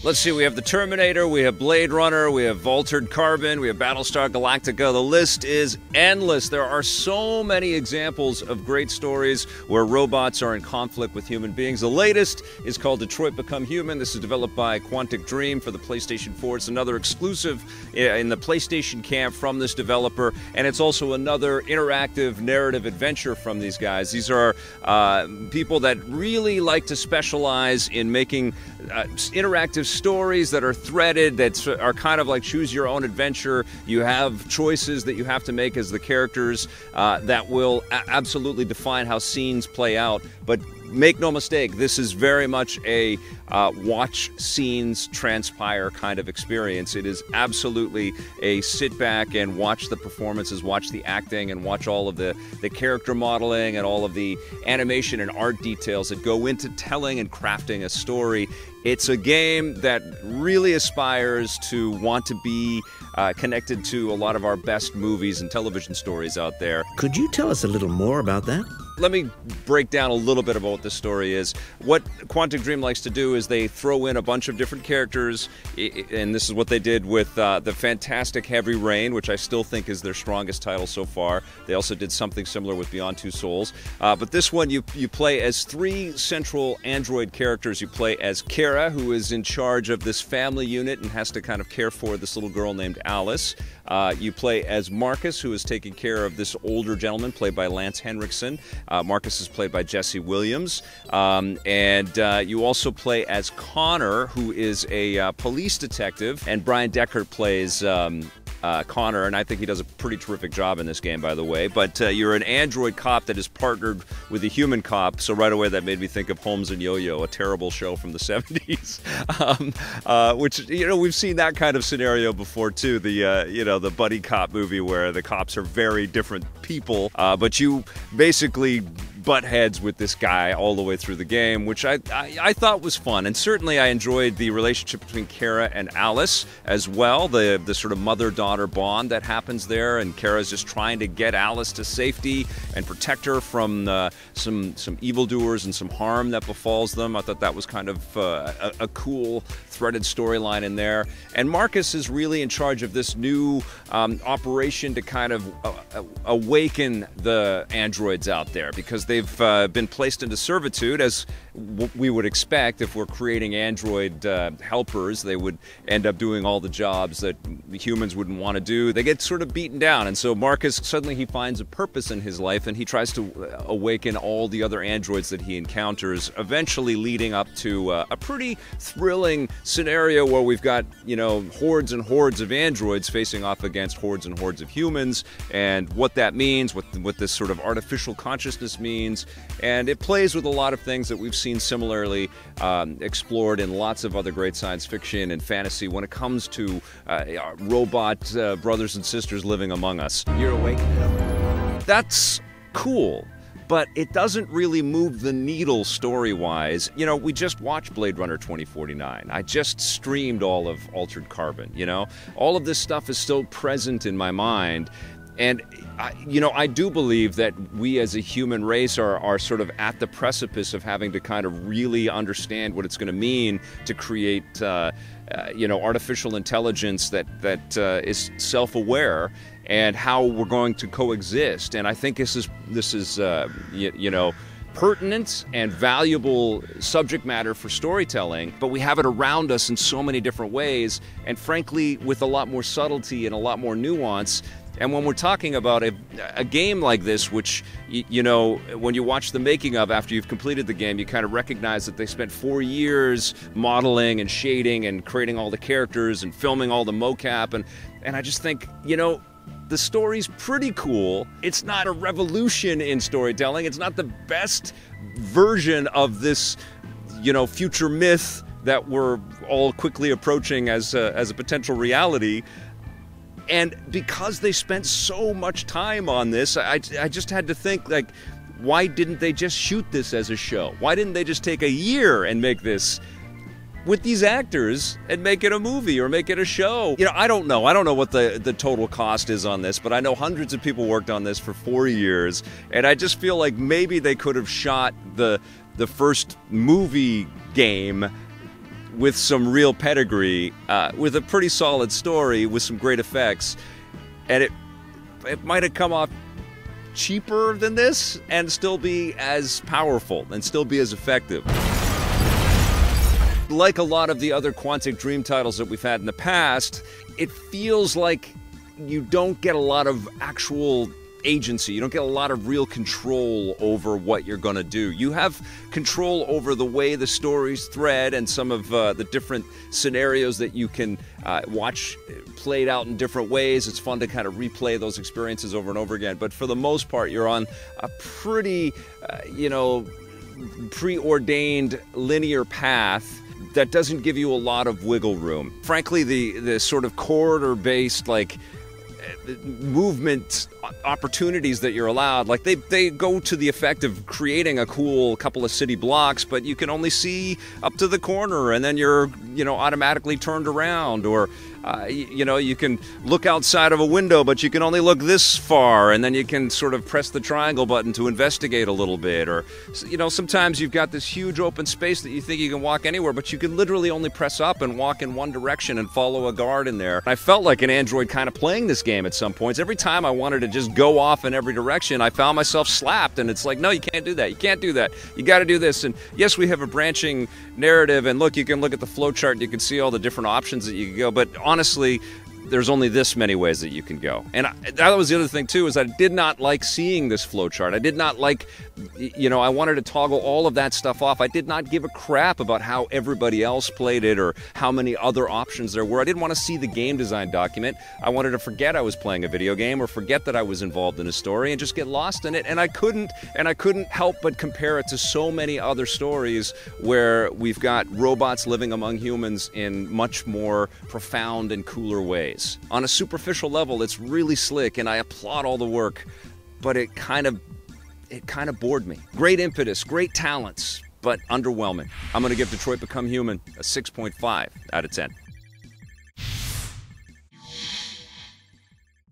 Let's see, we have the Terminator, we have Blade Runner, we have Altered Carbon, we have Battlestar Galactica. The list is endless. There are so many examples of great stories where robots are in conflict with human beings. The latest is called Detroit Become Human. This is developed by Quantic Dream for the PlayStation 4. It's another exclusive in the PlayStation camp from this developer, and it's also another interactive narrative adventure from these guys. These are people that really like to specialize in making interactive stories that are threaded, that are kind of like choose your own adventure. You have choices that you have to make as the characters that will absolutely define how scenes play out. But make no mistake, this is very much a watch scenes transpire kind of experience. It is absolutely a sit back and watch the performances, watch the acting, and watch all of the character modeling and all of the animation and art details that go into telling and crafting a story. It's a game that really aspires to want to be connected to a lot of our best movies and television stories out there. Could you tell us a little more about that? Let me break down a little bit about what the story is. What Quantic Dream likes to do is they throw in a bunch of different characters, and this is what they did with the fantastic Heavy Rain, which I still think is their strongest title so far. They also did something similar with Beyond Two Souls. But this one, you play as three central android characters. You play as Kara, who is in charge of this family unit and has to kind of care for this little girl named Alice. You play as Marcus, who is taking care of this older gentleman, played by Lance Henriksen. Marcus is played by Jesse Williams. And you also play as Connor, who is a police detective. And Brian Deckert plays Connor, and I think he does a pretty terrific job in this game, by the way. But you're an android cop that is partnered with a human cop, so right away that made me think of Holmes and Yo-Yo, a terrible show from the 70s, which, you know, we've seen that kind of scenario before, too, the buddy cop movie where the cops are very different people, but you basically butt heads with this guy all the way through the game, which I thought was fun. And certainly I enjoyed the relationship between Kara and Alice as well, the sort of mother-daughter bond that happens there, and Kara's just trying to get Alice to safety and protect her from some evildoers and some harm that befalls them. I thought that was kind of a cool threaded storyline in there. And Marcus is really in charge of this new operation to kind of awaken the androids out there, because they've been placed into servitude, as we would expect if we're creating android helpers. They would end up doing all the jobs that humans wouldn't want to do. They get sort of beaten down, and so Marcus, suddenly he finds a purpose in his life, and he tries to awaken all the other androids that he encounters, eventually leading up to a pretty thrilling scenario where we've got, you know, hordes and hordes of androids facing off against hordes and hordes of humans, and what that means, what this sort of artificial consciousness means. And it plays with a lot of things that we've seen similarly explored in lots of other great science fiction and fantasy when it comes to robot brothers and sisters living among us. You're awake now. That's cool, but it doesn't really move the needle story-wise. You know, we just watched Blade Runner 2049. I just streamed all of Altered Carbon, you know? All of this stuff is still present in my mind. And, I do believe that we as a human race are sort of at the precipice of having to kind of really understand what it's going to mean to create, artificial intelligence that is self-aware, and how we're going to coexist. And I think this is pertinent and valuable subject matter for storytelling, but we have it around us in so many different ways, and frankly, with a lot more subtlety and a lot more nuance. And when we're talking about a game like this, which, when you watch the making of after you've completed the game, you kind of recognize that they spent 4 years modeling and shading and creating all the characters and filming all the mocap. And I just think, the story's pretty cool. It's not a revolution in storytelling. It's not the best version of this, future myth that we're all quickly approaching as a potential reality. And because they spent so much time on this, I just had to think, like, why didn't they just shoot this as a show? Why didn't they just take a year and make this with these actors and make it a movie or make it a show? I don't know. I don't know what the total cost is on this, but I know hundreds of people worked on this for 4 years, and I just feel like maybe they could have shot the first movie game with some real pedigree, with a pretty solid story, with some great effects, and it might have come off cheaper than this and still be as powerful and still be as effective. Like a lot of the other Quantic Dream titles that we've had in the past, it feels like you don't get a lot of actual agency. You don't get a lot of real control over what you're going to do. You have control over the way the stories thread and some of the different scenarios that you can watch played out in different ways. It's fun to kind of replay those experiences over and over again. But for the most part, you're on a pretty, preordained linear path that doesn't give you a lot of wiggle room. Frankly, the sort of corridor-based, movement opportunities that you're allowed, they go to the effect of creating a cool couple of city blocks, but you can only see up to the corner, and then you're automatically turned around, or you can look outside of a window, but you can only look this far, and then you can sort of press the triangle button to investigate a little bit, or sometimes you've got this huge open space that you think you can walk anywhere, but you can literally only press up and walk in one direction and follow a guard in there. I felt like an android kind of playing this game at some points. Every time I wanted to just go off in every direction, I found myself slapped, and it's like, no, you can't do that. You can't do that. You got to do this. And yes, we have a branching narrative, and look, you can look at the flowchart and you can see all the different options that you can go, but honestly, there's only this many ways that you can go. And that was the other thing too, is I did not like seeing this flowchart. I did not like, I wanted to toggle all of that stuff off. I did not give a crap about how everybody else played it or how many other options there were. I didn't want to see the game design document. I wanted to forget I was playing a video game or forget that I was involved in a story and just get lost in it. And I couldn't help but compare it to so many other stories where we've got robots living among humans in much more profound and cooler ways. On a superficial level, it's really slick, and I applaud all the work, but it kind of bored me. Great impetus, great talents, but underwhelming. I'm going to give Detroit Become Human a 6.5 out of 10.